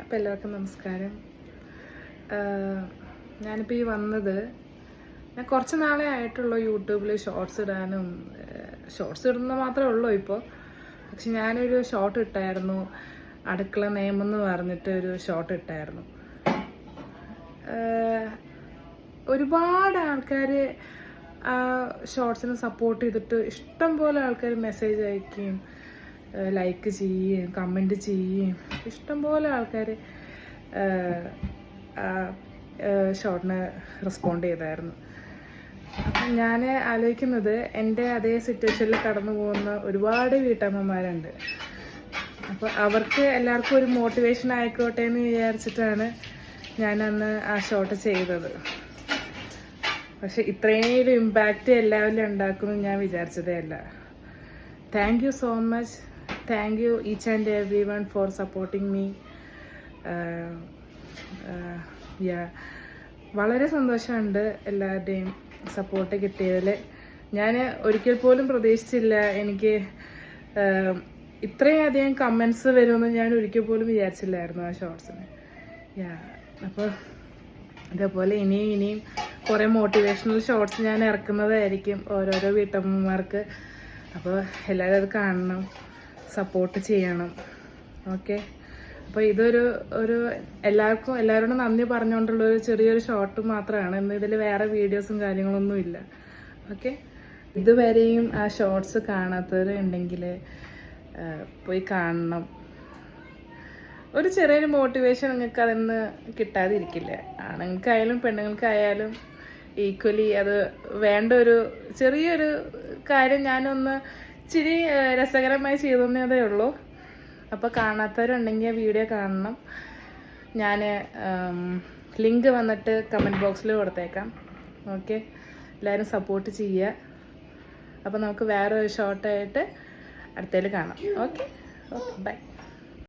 അപ്പോൾ എല്ലാവർക്കും നമസ്കാരം. ഞാനിപ്പോൾ ഈ വന്നത് ഞാൻ കുറച്ച് നാളെ ആയിട്ടുള്ളൂ യൂട്യൂബിൽ ഷോർട്സ് ഇടാനും. ഷോർട്സ് ഇടുന്നത് മാത്രമേ ഉള്ളൂ ഇപ്പോൾ. പക്ഷെ ഞാനൊരു ഷോർട്ട് ഇട്ടായിരുന്നു, അടുക്കള നിയമം പറഞ്ഞിട്ട് ഒരു ഷോർട്ട് ഇട്ടായിരുന്നു. ഒരുപാട് ആൾക്കാർ ആ ഷോർട്സിനെ സപ്പോർട്ട് ചെയ്തിട്ട് ഇഷ്ടം പോലെ ആൾക്കാർ മെസ്സേജ് അയക്കുകയും ലൈക്ക് ചെയ്യുകയും കമൻറ്റ് ചെയ്യുകയും ഇഷ്ടംപോലെ ആൾക്കാർ ഷോർട്ടിന് റെസ്പോണ്ട് ചെയ്തായിരുന്നു. അപ്പം ഞാൻ ആലോചിക്കുന്നത് എൻ്റെ അതേ സിറ്റുവേഷനിൽ കടന്നു പോകുന്ന ഒരുപാട് വീട്ടമ്മമാരുണ്ട്. അപ്പോൾ അവർക്ക് എല്ലാവർക്കും ഒരു മോട്ടിവേഷൻ ആയിക്കോട്ടെ എന്ന് വിചാരിച്ചിട്ടാണ് ഞാനന്ന് ആ ഷോർട്ട് ചെയ്തത്. പക്ഷെ ഇത്രയും ഇമ്പാക്റ്റ് എല്ലാവരും ഉണ്ടാക്കുമെന്ന് ഞാൻ വിചാരിച്ചതേ അല്ല. Thank you so much. Thank you each and everyone for supporting me. വളരെ സന്തോഷമുണ്ട് എല്ലാവരുടെയും സപ്പോർട്ട് കിട്ടിയതിൽ. ഞാൻ ഒരിക്കൽ പോലും പ്രതീക്ഷിച്ചില്ല എനിക്ക് ഇത്രയും അധികം കമൻസ് വരുമെന്ന് ഞാൻ ഒരിക്കൽ പോലും വിചാരിച്ചില്ലായിരുന്നു ആ ഷോർട്സിന്. അപ്പോൾ ഇതേപോലെ ഇനിയും കുറേ മോട്ടിവേഷണൽ ഷോർട്സ് ഞാൻ ഇറക്കുന്നതായിരിക്കും ഓരോരോ വീട്ടമ്മമാർക്ക്. അപ്പോൾ എല്ലാവരും അത് കാണണം, സപ്പോർട്ട് ചെയ്യണം. ഓക്കെ, അപ്പോൾ ഇതൊരു എല്ലാവരോടും നന്ദി പറഞ്ഞുകൊണ്ടുള്ളൊരു ചെറിയൊരു ഷോർട്ട് മാത്രമാണ്. ഇന്ന് ഇതിൽ വേറെ വീഡിയോസും കാര്യങ്ങളൊന്നും ഇല്ല. ഓക്കെ, ഇതുവരെയും ആ ഷോർട്സ് കാണാത്തവരുണ്ടെങ്കിൽ പോയി കാണണം. ഒരു ചെറിയൊരു മോട്ടിവേഷൻ നിങ്ങൾക്ക് അതിൽ നിന്ന് കിട്ടാതിരിക്കില്ല. ആണുങ്ങൾക്കായാലും പെണ്ണുങ്ങൾക്കായാലും ഈക്വലി അത് വേണ്ട ഒരു ചെറിയൊരു കാര്യം ഞാനൊന്ന് ഇച്ചിരി രസകരമായി ചെയ്തതേ ഉള്ളൂ. അപ്പോൾ കാണാത്തവരുണ്ടെങ്കിൽ വീഡിയോ കാണണം. ഞാൻ ലിങ്ക് വന്നിട്ട് കമൻറ്റ് ബോക്സിൽ കൊടുത്തേക്കാം. ഓക്കെ, എല്ലാവരും സപ്പോർട്ട് ചെയ്യുക. അപ്പോൾ നമുക്ക് വേറെ ഒരു ഷോർട്ടായിട്ട് അടുത്തതിൽ കാണാം. Okay, by.